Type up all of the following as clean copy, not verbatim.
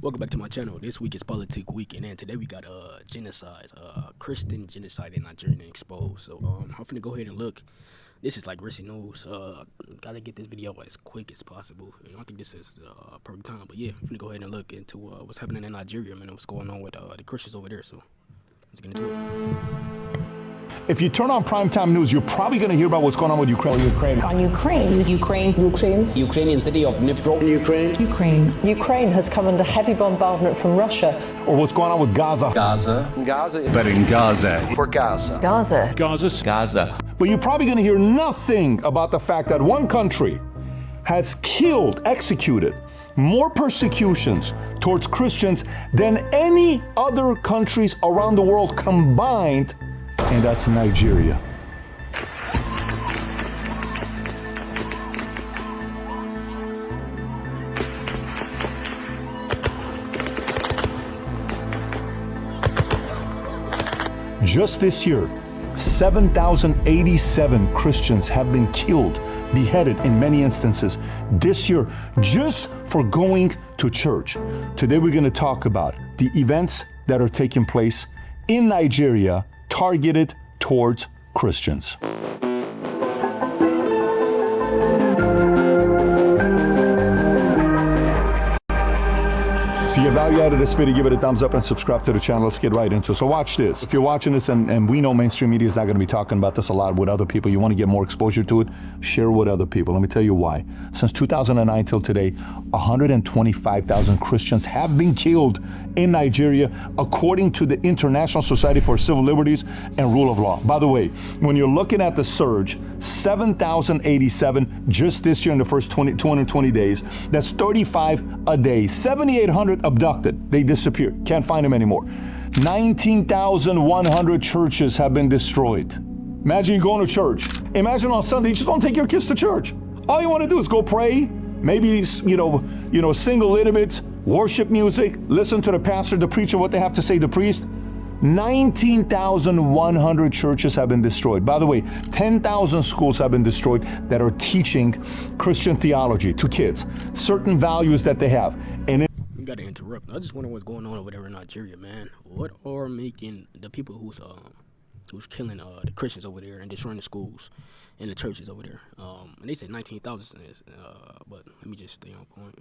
Welcome back to my channel. This week is Politic Week, and today we got genocide, Christian genocide in Nigeria exposed. So I'm finna go ahead and look. This is like recent news. Gotta get this video as quick as possible. I don't think this is perfect time, but yeah, I'm finna go ahead and look into what's happening in Nigeria, man. What's going on with the Christians over there? So let's get into it. If you turn on primetime news, you're probably going to hear about what's going on with Ukraine. On Ukraine. Ukrainian city of Dnipro. Ukraine has come under heavy bombardment from Russia. Or what's going on with Gaza. But in Gaza. Gaza. But you're probably going to hear nothing about the fact that one country has executed more persecutions towards Christians than any other countries around the world combined, and that's Nigeria. Just this year, 7,087 Christians have been killed, beheaded in many instances this year just for going to church. Today we're going to talk about the events that are taking place in Nigeria targeted towards Christians. If you get value out of this video, give it a thumbs up and subscribe to the channel. Let's get right into it. So watch this. If you're watching this, and we know mainstream media is not going to be talking about this a lot with other people, you want to get more exposure to it, share with other people. Let me tell you why. Since 2009 till today, 125,000 Christians have been killed in Nigeria, according to the International Society for Civil Liberties and Rule of Law. By the way, when you're looking at the surge, 7,087 just this year in the first 220 days, that's 35 a day. 7,800 abducted, they disappeared, can't find them anymore. 19,100 churches have been destroyed. Imagine you going to church. Imagine on Sunday, you just don't take your kids to church. All you want to do is go pray, maybe sing a little bit, worship music, listen to the pastor, the preacher, what they have to say, the priest. 19,100 churches have been destroyed. By the way, 10,000 schools have been destroyed that are teaching Christian theology to kids, certain values that they have. And You gotta interrupt. I just wonder what's going on over there in Nigeria, man. What are making the people who's killing the Christians over there and destroying the schools and the churches over there? And they said 19,000 is, but let me just stay on point.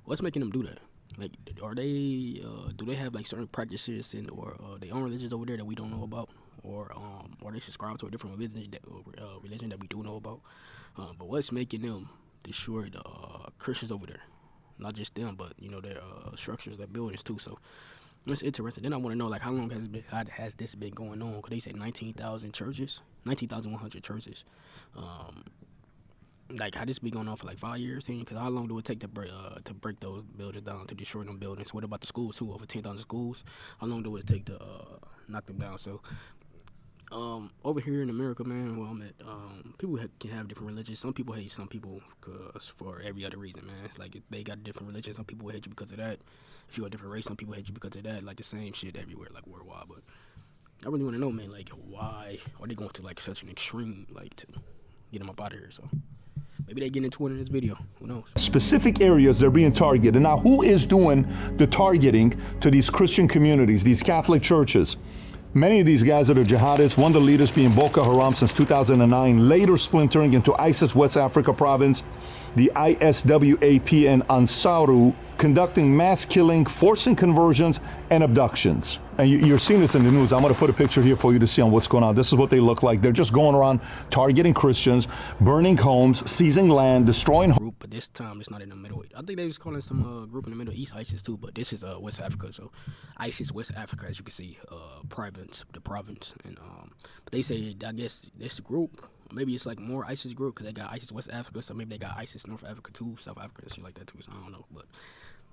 What's making them do that? Like, are they do they have like certain practices or their own religions over there that we don't know about, or they subscribe to a different religion that we do know about? But what's making them destroy the Christians over there? Not just them, but their structures, their buildings too. So it's interesting. Then I want to know, like, how long has this been going on? Because they said 19,000 churches, 19,100 churches. Like, how this be going on for like 5 years? Because how long do it take to break those buildings down, to destroy them buildings? What about the schools too? Over 10,000 schools. How long do it take to knock them down? So over here in America, man, where I'm at, people can have different religions. Some people hate some people for every other reason, man. It's like, if they got a different religion, some people will hate you because of that. If you're a different race, some people hate you because of that. Like, the same shit everywhere, like worldwide. But I really want to know, man, like, why are they going to like such an extreme, like, to get them up out of here? So maybe they get into it in this video. Who knows? Specific areas they're being targeted. Now, who is doing the targeting to these Christian communities, these Catholic churches? Many of these guys are the jihadists, one of the leaders being Boko Haram since 2009, later splintering into ISIS West Africa province, the ISWAP and Ansaru, conducting mass killing, forcing conversions, and abductions. And you're seeing this in the news. I'm going to put a picture here for you to see on what's going on. This is what they look like. They're just going around targeting Christians, burning homes, seizing land, destroying homes. But this time it's not in the Middle East. I think they was calling some group in the Middle East ISIS too, but this is West Africa. So ISIS West Africa, as you can see, the province. And but they say, I guess this group, maybe it's like more ISIS group because they got ISIS West Africa, so maybe they got ISIS North Africa too, South Africa and shit like that too. So I don't know, but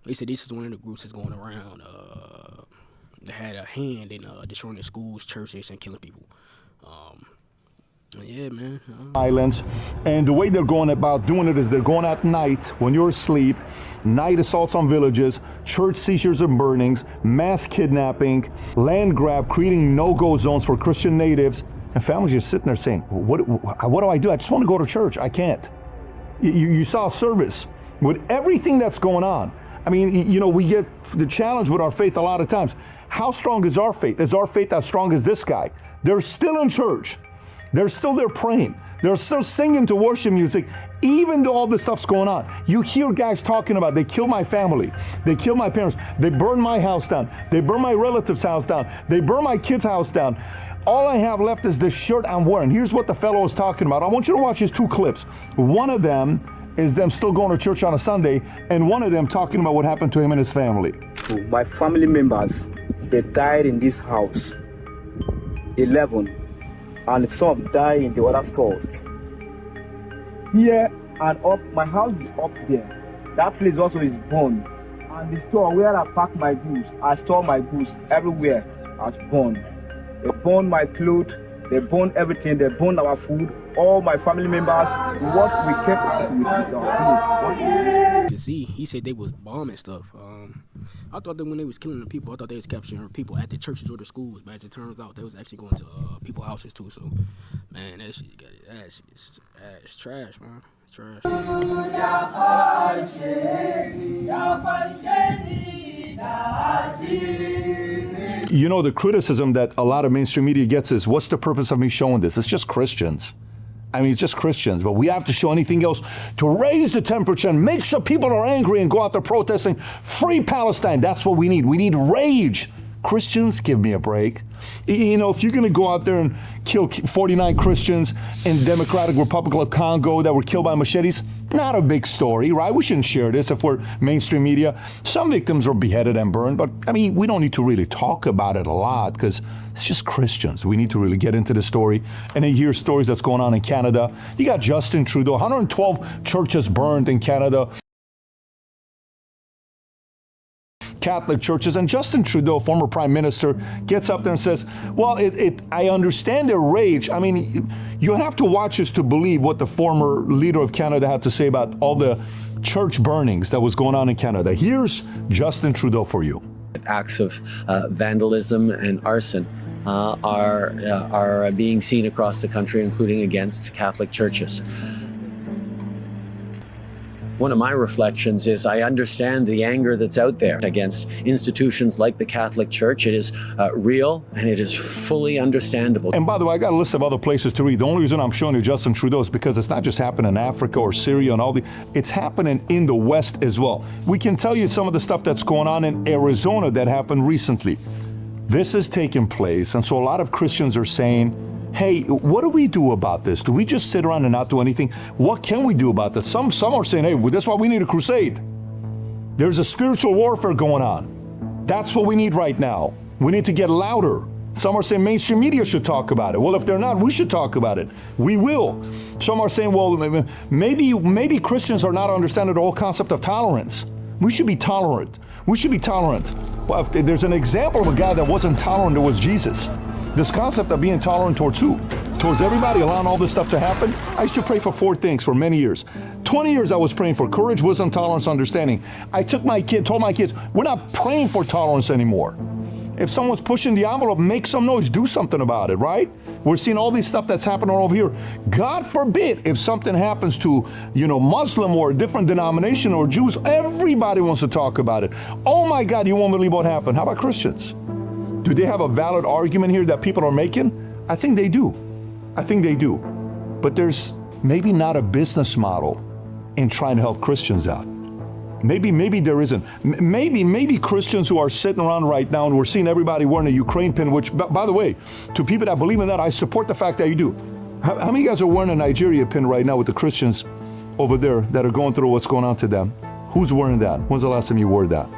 they said this is one of the groups that's going around. They had a hand in destroying the schools, churches, and killing people. Yeah, man. Violence. And the way they're going about doing it is they're going at night when you're asleep, night assaults on villages, church seizures and burnings, mass kidnapping, land grab, creating no-go zones for Christian natives. And families are sitting there saying, what do I do? I just want to go to church. I can't. You saw a service with everything that's going on. I mean, you know, we get the challenge with our faith a lot of times. How strong is our faith? Is our faith as strong as this guy? They're still in church. They're still there praying. They're still singing to worship music, even though all this stuff's going on. You hear guys talking about, they killed my family. They killed my parents. They burned my house down. They burned my relative's house down. They burned my kid's house down. All I have left is this shirt I'm wearing. Here's what the fellow is talking about. I want you to watch his two clips. One of them is them still going to church on a Sunday, and one of them talking about what happened to him and his family. My family members, they died in this house, 11, and some died in the other stores. Here and up, my house is up there. That place also is burned. And the store where I pack my goods, I store my goods everywhere, has burned. They burned my clothes, they burned everything, they burned our food. All my family members, what we kept out with is our food. You see, he said they was bombing stuff. I thought that when they was killing the people, I thought they was capturing people at the churches or the schools, but as it turns out, they was actually going to people's houses too. So, man, that shit got it. That's trash, man. It's trash. You know, the criticism that a lot of mainstream media gets is, what's the purpose of me showing this? It's just Christians. I mean, it's just Christians, but we have to show anything else to raise the temperature and make sure people are angry and go out there protesting. Free Palestine, that's what we need. We need rage. Christians, give me a break. You know, if you're going to go out there and kill 49 Christians in Democratic Republic of Congo that were killed by machetes, not a big story, right? We shouldn't share this if we're mainstream media. Some victims were beheaded and burned, but I mean, we don't need to really talk about it a lot because it's just Christians. We need to really get into the story and then hear stories that's going on in Canada. You got Justin Trudeau, 112 churches burned in Canada. Catholic churches, and Justin Trudeau, former prime minister, gets up there and says, well, I understand their rage. I mean, you have to watch this to believe what the former leader of Canada had to say about all the church burnings that was going on in Canada. Here's Justin Trudeau for you. Acts of vandalism and arson are being seen across the country, including against Catholic churches. One of my reflections is I understand the anger that's out there against institutions like the Catholic Church. It is real and it is fully understandable. And by the way, I got a list of other places to read. The only reason I'm showing you Justin Trudeau is because it's not just happening in Africa or Syria and all the, it's happening in the West as well. We can tell you some of the stuff that's going on in Arizona that happened recently. This is taking place, and so a lot of Christians are saying, hey, what do we do about this? Do we just sit around and not do anything? What can we do about this? Some are saying, hey, well, that's why we need a crusade. There's a spiritual warfare going on. That's what we need right now. We need to get louder. Some are saying mainstream media should talk about it. Well, if they're not, we should talk about it. We will. Some are saying, well, maybe Christians are not understanding the whole concept of tolerance. We should be tolerant. We should be tolerant. Well, if there's an example of a guy that wasn't tolerant, it was Jesus. This concept of being tolerant towards who? Towards everybody, allowing all this stuff to happen? I used to pray for 4 things for many years. 20 years I was praying for courage, wisdom, tolerance, understanding. I told my kids, we're not praying for tolerance anymore. If someone's pushing the envelope, make some noise, do something about it, right? We're seeing all this stuff that's happening over here. God forbid if something happens to, Muslim or a different denomination or Jews, everybody wants to talk about it. Oh my God, you won't believe what happened. How about Christians? Do they have a valid argument here that people are making? I think they do. I think they do. But there's maybe not a business model in trying to help Christians out. Maybe there isn't. Maybe Christians who are sitting around right now, and we're seeing everybody wearing a Ukraine pin, which, by the way, to people that believe in that, I support the fact that you do. How many of you guys are wearing a Nigeria pin right now with the Christians over there that are going through what's going on to them? Who's wearing that? When's the last time you wore that?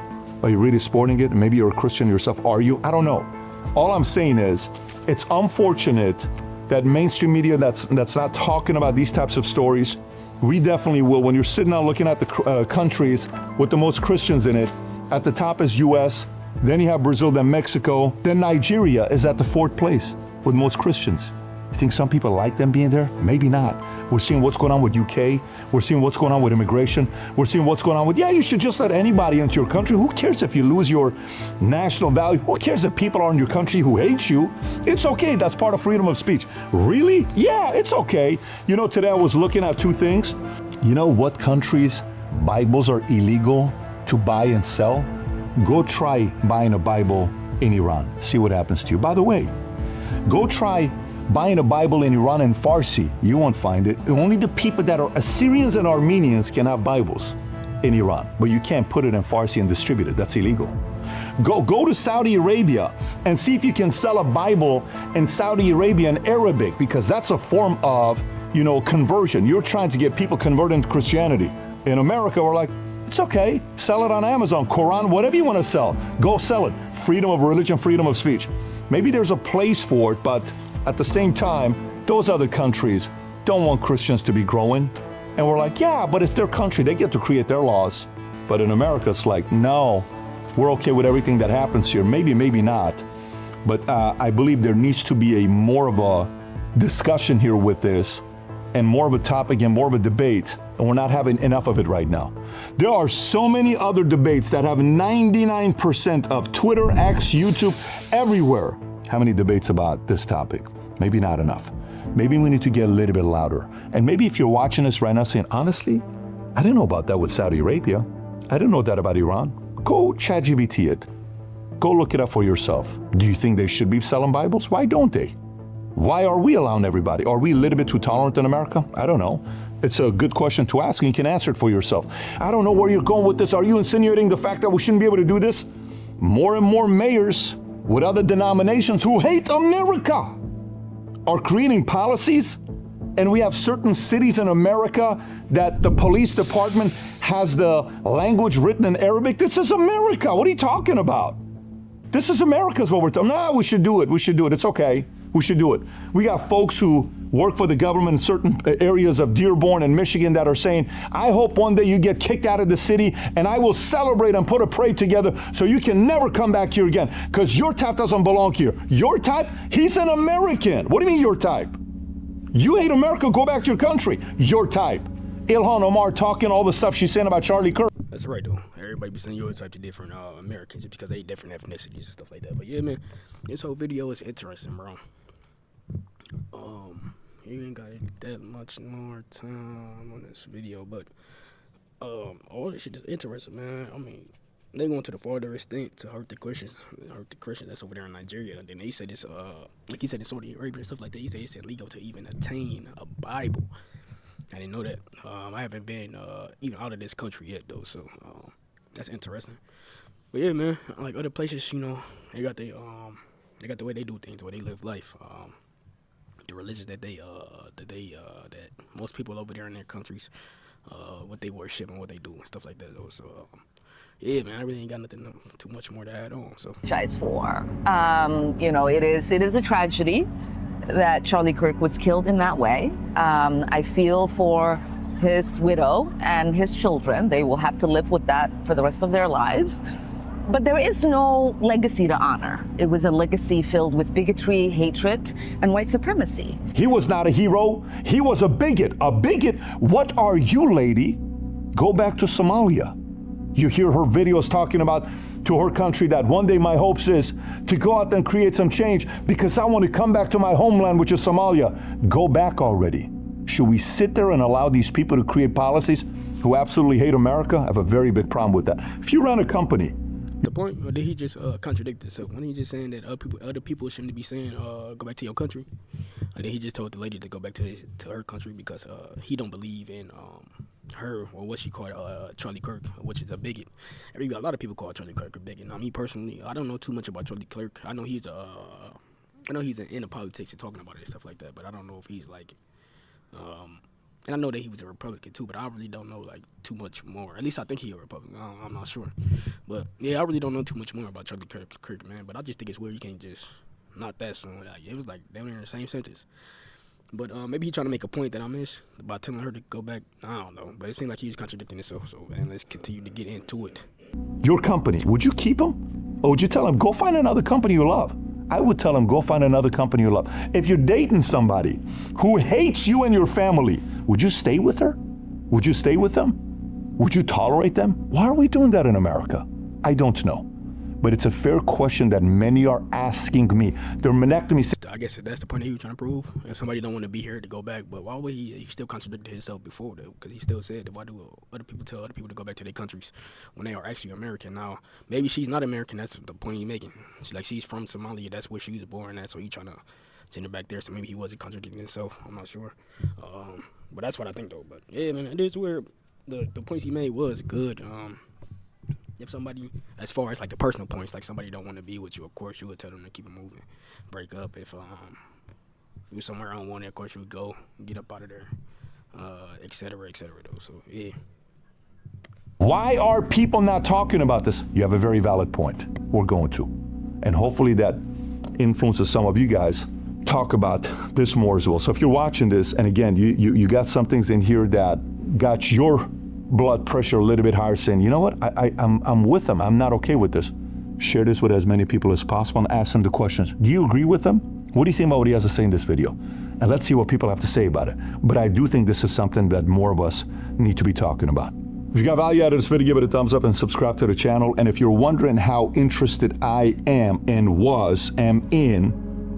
Are you really sporting it? Maybe you're a Christian yourself. Are you? I don't know. All I'm saying is, it's unfortunate that mainstream media that's not talking about these types of stories. We definitely will. When you're sitting out looking at the countries with the most Christians in it, at the top is U.S., then you have Brazil, then Mexico, then Nigeria is at the 4th place with most Christians. You think some people like them being there? Maybe not. We're seeing what's going on with UK. We're seeing what's going on with immigration. We're seeing what's going on with, you should just let anybody into your country. Who cares if you lose your national value? Who cares if people are in your country who hate you? It's okay. That's part of freedom of speech. Really? Yeah, it's okay. Today I was looking at 2 things. You know what countries' Bibles are illegal to buy and sell, go try buying a Bible in Iran. See what happens to you. By the way, go try buying a Bible in Iran in Farsi. You won't find it. Only the people that are Assyrians and Armenians can have Bibles in Iran, but you can't put it in Farsi and distribute it. That's illegal. Go to Saudi Arabia and see if you can sell a Bible in Saudi Arabia in Arabic, because that's a form of, conversion. You're trying to get people converted into Christianity. In America, we're like, it's okay. Sell it on Amazon, Quran, whatever you want to sell. Go sell it. Freedom of religion, freedom of speech. Maybe there's a place for it, but at the same time, those other countries don't want Christians to be growing. And we're like, yeah, but it's their country. They get to create their laws. But in America, it's like, no, we're okay with everything that happens here. Maybe, maybe not. But I believe there needs to be more of a discussion here with this, and more of a topic and more of a debate. And we're not having enough of it right now. There are so many other debates that have 99% of Twitter, X, YouTube, everywhere. How many debates about this topic? Maybe not enough. Maybe we need to get a little bit louder. And maybe if you're watching this right now saying, honestly, I didn't know about that with Saudi Arabia. I didn't know that about Iran. Go ChatGPT it. Go look it up for yourself. Do you think they should be selling Bibles? Why don't they? Why are we allowing everybody? Are we a little bit too tolerant in America? I don't know. It's a good question to ask, and you can answer it for yourself. I don't know where you're going with this. Are you insinuating the fact that we shouldn't be able to do this? More and more mayors with other denominations who hate America are creating policies, and we have certain cities in America that the police department has the language written in Arabic. This is America. What are you talking about? This is America is what we're talking about. No, we should do it. We should do it. It's okay. We should do it. We got folks who work for the government in certain areas of Dearborn and Michigan that are saying, I hope one day you get kicked out of the city and I will celebrate and put a parade together so you can never come back here again, because your type doesn't belong here. Your type? He's an American. What do you mean your type? You hate America, go back to your country. Your type. Ilhan Omar talking all the stuff she's saying about Charlie Kirk. That's right, though. Everybody be saying your type to different Americans because they different ethnicities and stuff like that. But yeah, man, this whole video is interesting, bro. You ain't got that much more time on this video, but all this shit is interesting, man. I mean, they going to the farther extent to hurt the Christians that's over there in Nigeria. And then they said it's like he said in Saudi Arabia and stuff like that. He said it's illegal to even attain a Bible. I didn't know that. I haven't been even out of this country yet, though, so that's interesting. But yeah, man, like other places, they got the way they do things, the way they live life. The religions that most people over there in their countries, what they worship and what they do and stuff like that. So, yeah, man, I really ain't got nothing too much more to add on. So, for it is a tragedy that Charlie Kirk was killed in that way. I feel for his widow and his children. They will have to live with that for the rest of their lives. But there is no legacy to honor. It was a legacy filled with bigotry, hatred, and white supremacy. He was not a hero. He was a bigot. A bigot? What are you, lady? Go back to Somalia. You hear her videos talking about to her country that one day my hopes is to go out and create some change because I want to come back to my homeland, which is Somalia. Go back already. Should we sit there and allow these people to create policies who absolutely hate America? I have a very big problem with that. If you run a company, the point, or did he just contradict himself? When he just saying that other people shouldn't be saying go back to your country? And then he just told the lady to go back to her country because he don't believe in her, or what she called Charlie Kirk, which is a bigot. A lot of people call Charlie Kirk a bigot. Now, me personally, I don't know too much about Charlie Kirk. I know he's into politics and talking about it and stuff like that, but I don't know if he's like and I know that he was a Republican too, but I really don't know like too much more. At least I think he's a Republican. I'm not sure, but yeah, I really don't know too much more about Charlie Kirk, man. But I just think it's weird you can't just not that soon. Like, it was like they were in the same sentence. But maybe he's trying to make a point that I missed about telling her to go back. I don't know, but it seemed like he was contradicting himself. So, man, let's continue to get into it. Your company, would you keep him? Or would you tell him, go find another company you love? I would tell him, go find another company you love. If you're dating somebody who hates you and your family, would you stay with her? Would you stay with them? Would you tolerate them? Why are we doing that in America? I don't know. but it's a fair question that many are asking me. They're connecting me. I guess that's the point he was trying to prove. If somebody don't want to be here, to go back. But why would he still contradicted himself before, though? Because he still said, why do other people tell other people to go back to their countries when they are actually American? Now, maybe she's not American. That's the point he's making. She's from Somalia. That's where she was born at. So he's trying to send her back there. So maybe he wasn't contradicting himself. I'm not sure. But that's what I think, though. But yeah, man, it is where the points he made was good. If somebody, as far as like the personal points, like somebody don't want to be with you, of course you would tell them to keep it moving, break up. If you're somewhere unwanted, of course you would go, get up out of there, et cetera, though. So yeah. Why are people not talking about this? You have a very valid point. We're going to, and hopefully that influences some of you guys talk about this more as well. So if you're watching this, and again, you got some things in here that got your blood pressure a little bit higher, saying, you know what, I'm with them. I'm not okay with this. Share this with as many people as possible and ask them the questions. Do you agree with them? What do you think about what he has to say in this video? And let's see what people have to say about it. But I do think this is something that more of us need to be talking about. If you got value out of this video, give it a thumbs up and subscribe to the channel. And if you're wondering how interested I am and am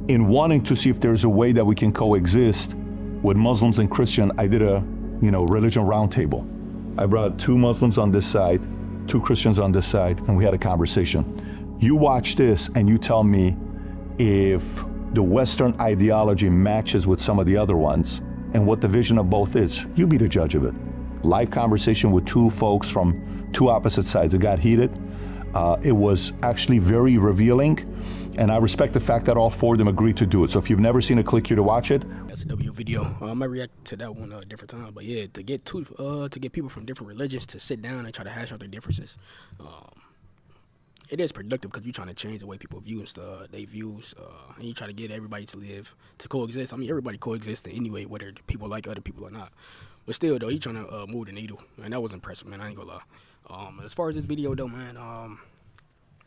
in wanting to see if there's a way that we can coexist with Muslims and Christians, I did a religion roundtable. I brought 2 Muslims on this side, 2 Christians on this side, and we had a conversation. You watch this and you tell me if the Western ideology matches with some of the other ones and what the vision of both is. You be the judge of it. Live conversation with 2 folks from 2 opposite sides. It got heated. It was actually very revealing, and I respect the fact that all 4 of them agreed to do it. So if you've never seen it, click here to watch it. That's a W video. I might react to that one a different time, but yeah, to get people from different religions to sit down and try to hash out their differences, it is productive because you're trying to change the way people view their views, and you try to get everybody to coexist. I mean, everybody coexists anyway, whether people like other people or not. But still, though, he's trying to move the needle, and that was impressive, man. I ain't gonna lie. As far as this video, though, man,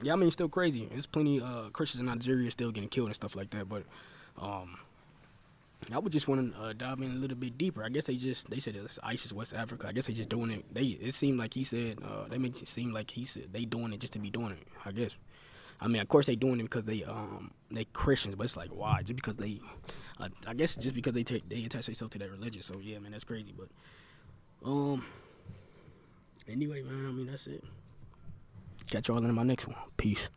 yeah, I mean, it's still crazy. There's plenty Christians in Nigeria still getting killed and stuff like that. But I would just want to dive in a little bit deeper. I guess they said it's ISIS West Africa. I guess they just doing it. It seemed like he said they make it seem like he said they doing it just to be doing it. I guess. I mean, of course they doing it because they Christians, but it's like why? Just because they, I guess just because they attach themselves to that religion. So yeah, man, that's crazy. But anyway, man, I mean that's it. Catch y'all in my next one. Peace.